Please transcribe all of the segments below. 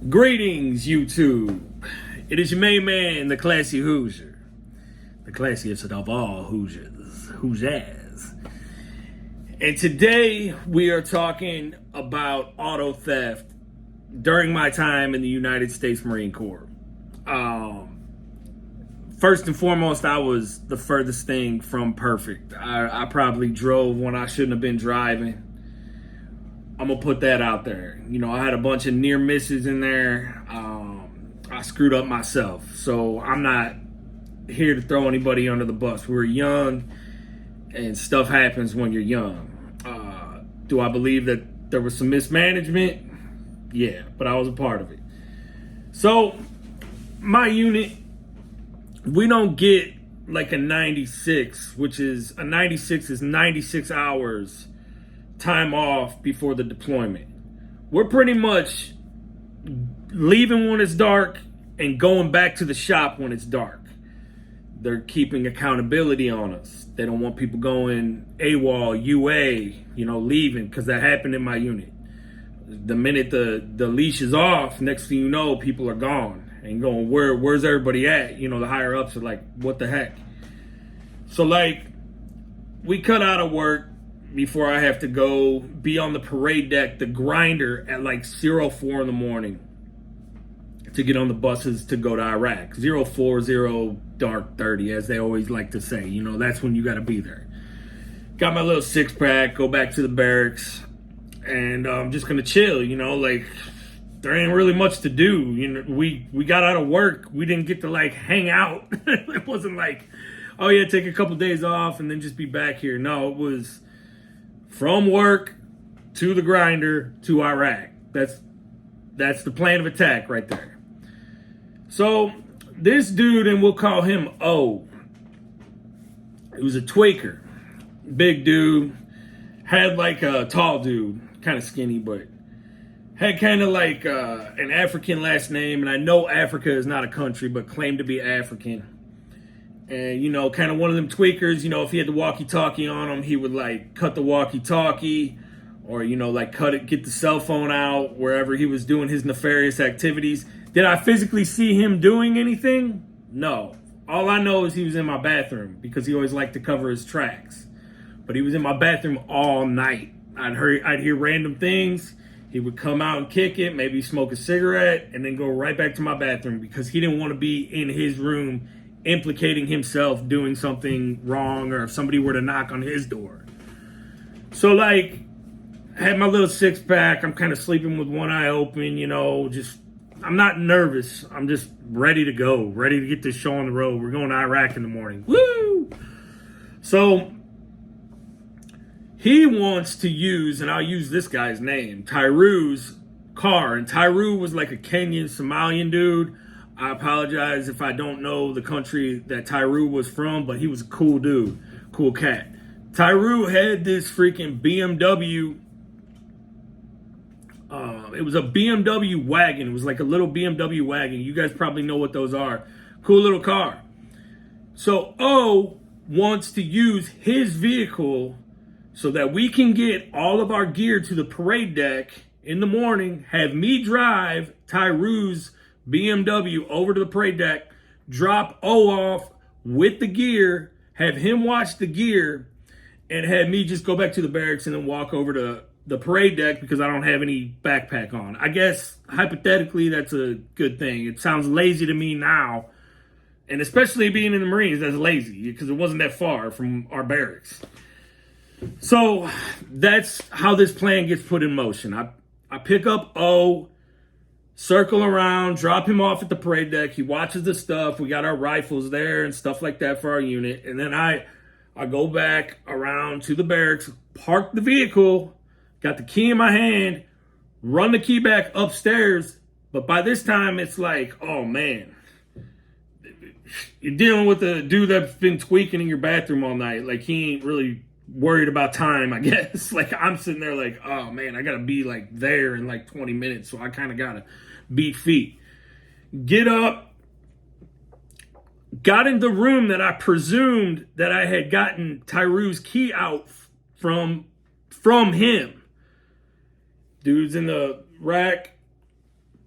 Greetings, YouTube. It is your main man, the Classy Hoosier. The classiest of all Hoosiers. Hoosiers. And today we are talking about auto theft during my time in the United States Marine Corps. First and foremost, I was the furthest thing from perfect. I probably drove when I shouldn't have been driving. I'm gonna put that out there. You know, I had a bunch of near misses in there. I screwed up myself, so I'm not here to throw anybody under the bus. We're young, and stuff happens when you're young. Do I believe that there was some mismanagement? Yeah, but I was a part of it. So, my unit, we don't get like a 96, which is a 96 is 96 hours time off before the deployment. We're pretty much leaving when it's dark and going back to the shop when it's dark. They're keeping accountability on us. They don't want people going AWOL, UA, leaving, because that happened in my unit. The minute the leash is off, next thing you know, people are gone and going, where's everybody at? The higher ups are like, what the heck? So we cut out of work before I have to go be on the parade deck, the grinder, at like 04 in the morning to get on the buses to go to Iraq. 040 dark 30, as they always like to say. That's when you got to be there. Got my little six pack, go back to the barracks, and I'm just gonna chill. There ain't really much to do. We got out of work. We didn't get to hang out. It wasn't like, oh yeah, take a couple days off and then just be back here. No, it was from work to the grinder to Iraq. That's the plan of attack right there. So this dude, and we'll call him O, he was a tweaker. Big dude, had a tall dude, kind of skinny, but had kind of an African last name. And I know Africa is not a country, but claimed to be African. And, kind of one of them tweakers, if he had the walkie-talkie on him, he would cut the walkie-talkie or, get the cell phone out wherever he was doing his nefarious activities. Did I physically see him doing anything? No. All I know is he was in my bathroom because he always liked to cover his tracks. But he was in my bathroom all night. I'd hear random things. He would come out and kick it, maybe smoke a cigarette, and then go right back to my bathroom because he didn't want to be in his room implicating himself doing something wrong, or if somebody were to knock on his door. So I had my little six pack. I'm kind of sleeping with one eye open, I'm not nervous. I'm just ready to go, ready to get this show on the road. We're going to Iraq in the morning. Woo! So he wants to use, and I'll use this guy's name, Tyru's car. And Tyru was like a Kenyan, Somalian dude. I apologize if I don't know the country that Tyru was from, but he was a cool dude, cool cat. Tyru had this freaking BMW. It was a BMW wagon. It was like a little BMW wagon. You guys probably know what those are. Cool little car. So O wants to use his vehicle so that we can get all of our gear to the parade deck in the morning, have me drive Tyru's BMW over to the parade deck, drop O off with the gear, have him watch the gear, and have me just go back to the barracks and then walk over to the parade deck because I don't have any backpack on. I guess hypothetically that's a good thing. It sounds lazy to me now, and especially being in the Marines, that's lazy because it wasn't that far from our barracks. So that's how this plan gets put in motion. I pick up O, circle around, drop him off at the parade deck. He watches the stuff. We got our rifles there and stuff like that for our unit. And then I go back around to the barracks, park the vehicle, got the key in my hand, run the key back upstairs. But by this time, it's oh man, you're dealing with a dude that's been tweaking in your bathroom all night. He ain't really worried about time, I guess. I'm sitting there oh man, I gotta be there in 20 minutes, so I kind of gotta beat feet. Get up, got in the room that I presumed that I had gotten Tyru's key out from him. Dude's in the rack,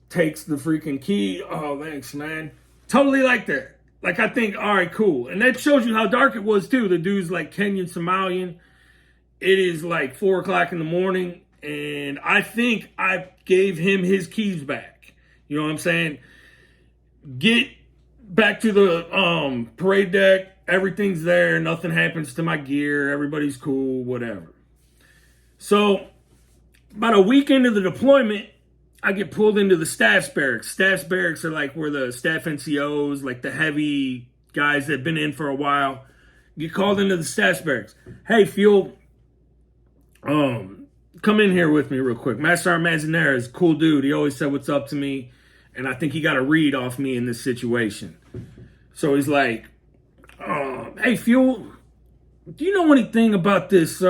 takes the freaking key. Oh, thanks, man. Totally like that. Like, I think, all right, cool. And that shows you how dark it was, too. The dude's like Kenyan Somalian. It is like 4 o'clock in the morning. And I think I gave him his keys back. You know what I'm saying? Get back to the parade deck. Everything's there. Nothing happens to my gear. Everybody's cool, whatever. So, about a week into the deployment, I get pulled into the staff's barracks. Staff's barracks are like where the staff NCOs, like the heavy guys that have been in for a while, get called into the staff's barracks. Hey, Fuel, come in here with me real quick. Master Sergeant Manzanera is a cool dude. He always said what's up to me, and I think he got a read off me in this situation. So he's like, hey, Fuel, do you know anything about this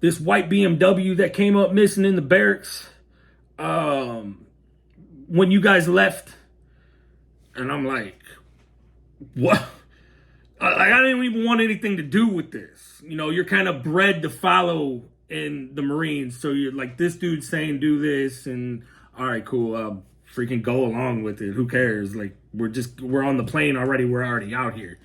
this white BMW that came up missing in the barracks when you guys left? And I'm like, what? I didn't even want anything to do with this. You know, you're kind of bred to follow in the Marines. So you're like, this dude's saying do this, and all right, cool. Freaking go along with it. Who cares? Like, we're on the plane already. We're already out here.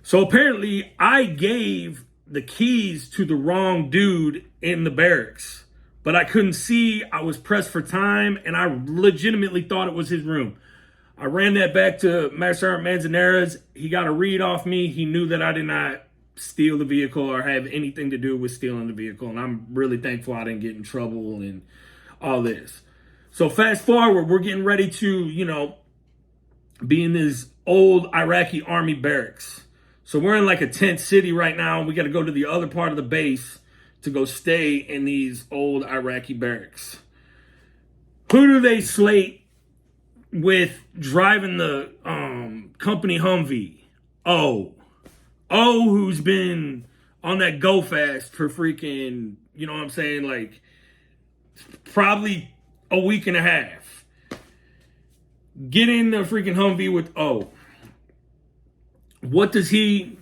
So apparently I gave the keys to the wrong dude in the barracks, but I couldn't see. I was pressed for time, and I legitimately thought it was his room. I ran that back to Master Sergeant Manzanera's. He got a read off me. He knew that I did not steal the vehicle or have anything to do with stealing the vehicle, and I'm really thankful I didn't get in trouble and all this. So fast forward, we're getting ready to, be in this old Iraqi army barracks. So we're in like a tent city right now, and we got to go to the other part of the base to go stay in these old Iraqi barracks. Who do they slate with driving the company Humvee? Who's been on that go fast for freaking, you know what I'm saying, like probably a week and a half. Get in the freaking Humvee with O. What does he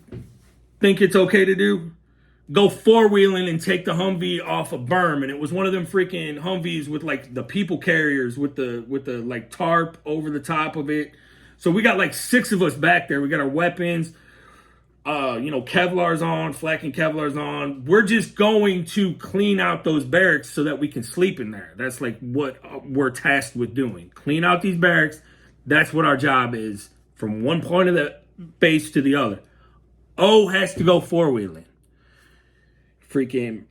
think it's okay to do? Go four-wheeling and take the Humvee off a berm. And it was one of them freaking Humvees with like the people carriers with the like tarp over the top of it. So we got like 6 of us back there. We got our weapons, Kevlar's on, flak and Kevlar's on. We're just going to clean out those barracks so that we can sleep in there. That's like what we're tasked with doing. Clean out these barracks. That's what our job is from one point of the base to the other. O has to go four-wheeling. Freaking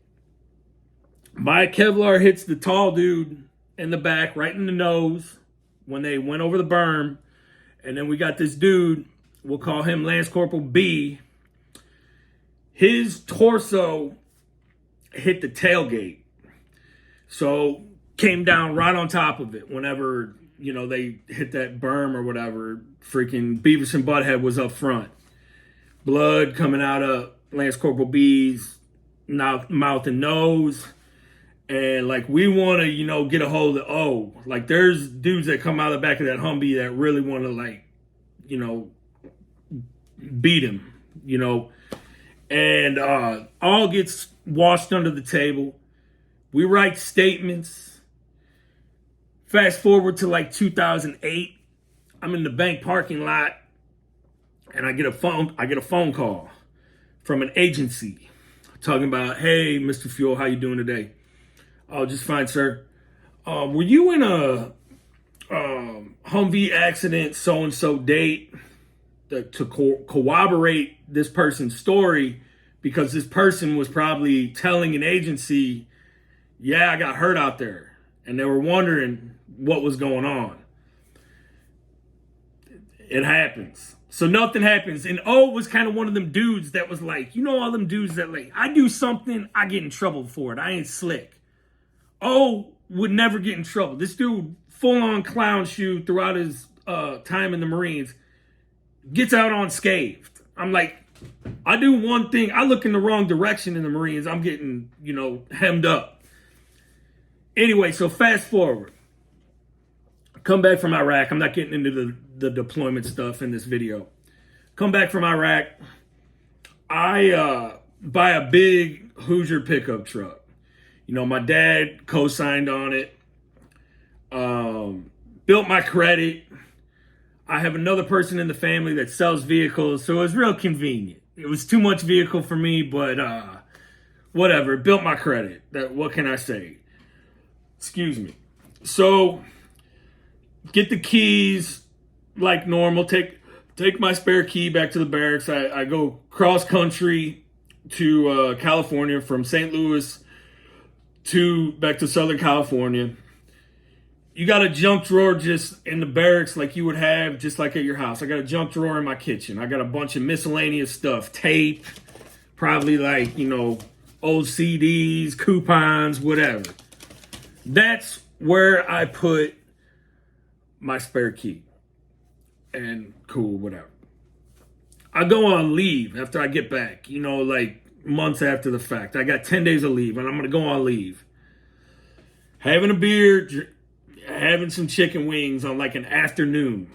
my Kevlar hits the tall dude in the back, right in the nose when they went over the berm. And then we got this dude, we'll call him Lance Corporal B. His torso hit the tailgate. So came down right on top of it whenever, they hit that berm or whatever. Freaking Beavis and Butthead was up front. Blood coming out of Lance Corporal B's mouth and nose. And like, we want to, get a hold of O. Like, there's dudes that come out of the back of that Humvee that really want to beat him, And all gets washed under the table. We write statements. Fast forward to like 2008. I'm in the bank parking lot, and I get a phone call from an agency talking about, hey, Mr. Fuel, how you doing today? Oh, just fine, sir. Were you in a Humvee accident so-and-so date to corroborate this person's story? Because this person was probably telling an agency, yeah, I got hurt out there. And they were wondering what was going on. It happens. So nothing happens. And O was kind of one of them dudes that was like, all them dudes that like, I do something, I get in trouble for it. I ain't slick. O would never get in trouble. This dude, full-on clown shoe throughout his time in the Marines, gets out unscathed. I'm like, I do one thing. I look in the wrong direction in the Marines. I'm getting, hemmed up. Anyway, so fast forward. Come back from Iraq. I'm not getting into the deployment stuff in this video. Come back from Iraq. I buy a big Hoosier pickup truck. My dad co-signed on it. built my credit. I have another person in the family that sells vehicles, so it was real convenient. It was too much vehicle for me, but whatever. It built my credit. What can I say? Excuse me. So get the keys like normal. Take my spare key back to the barracks. I go cross country to California, from St. Louis back to Southern California. You got a junk drawer just in the barracks like you would have just like at your house. I got a junk drawer in my kitchen. I got a bunch of miscellaneous stuff, tape, probably like, old CDs, coupons, whatever. That's where I put my spare key. And cool, whatever. I go on leave after I get back, like months after the fact. I got 10 days of leave, and I'm going to go on leave. Having a beer, having some chicken wings on like an afternoon.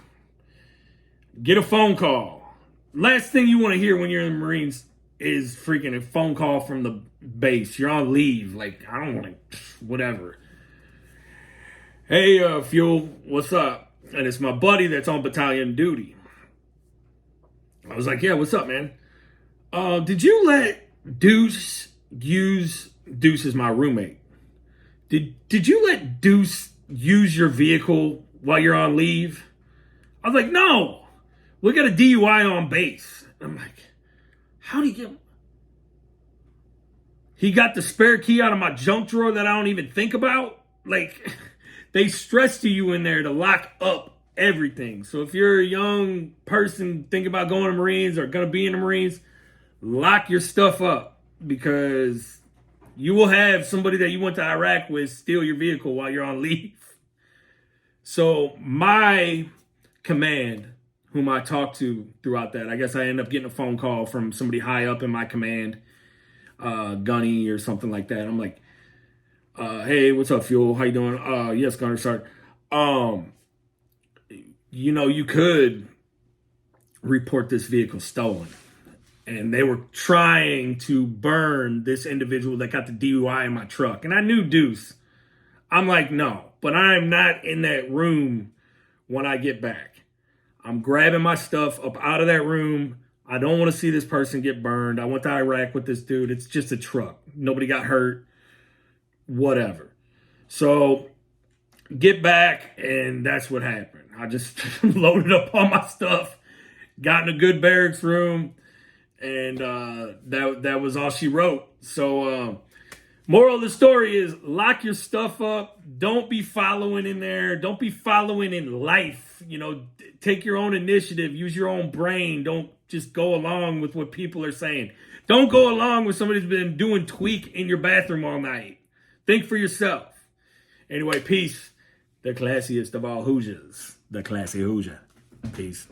Get a phone call. Last thing you want to hear when you're in the Marines is freaking a phone call from the base. You're on leave. Like, I don't want to, whatever. Hey, Fuel, what's up? And it's my buddy that's on battalion duty. I was like, yeah, what's up, man? Did you let Deuce is my roommate. Did you let Deuce use your vehicle while you're on leave? I was like, no, we got a DUI on base. I'm like, how do you get... He got the spare key out of my junk drawer that I don't even think about. Like, they stress to you in there to lock up everything. So if you're a young person thinking about going to Marines or going to be in the Marines, lock your stuff up, because you will have somebody that you went to Iraq with steal your vehicle while you're on leave. So my command, whom I talked to throughout that, I guess I ended up getting a phone call from somebody high up in my command, Gunny or something like that. I'm like, hey, what's up, Fuel? How you doing? Yes, Gunner, sorry. You could report this vehicle stolen. And they were trying to burn this individual that got the DUI in my truck. And I knew Deuce. I'm like, no, but I'm not in that room when I get back. I'm grabbing my stuff up out of that room. I don't want to see this person get burned. I went to Iraq with this dude. It's just a truck. Nobody got hurt. Whatever. So get back, and that's what happened. I just loaded up all my stuff, got in a good barracks room, and that was all she wrote. So moral of the story is, lock your stuff up. Don't be following in there. Don't be following in life. Take your own initiative. Use your own brain. Don't just go along with what people are saying. Don't go along with somebody who's been doing tweak in your bathroom all night. Think for yourself. Anyway, peace. The classiest of all Hoosiers. The classy Hoosier. Peace.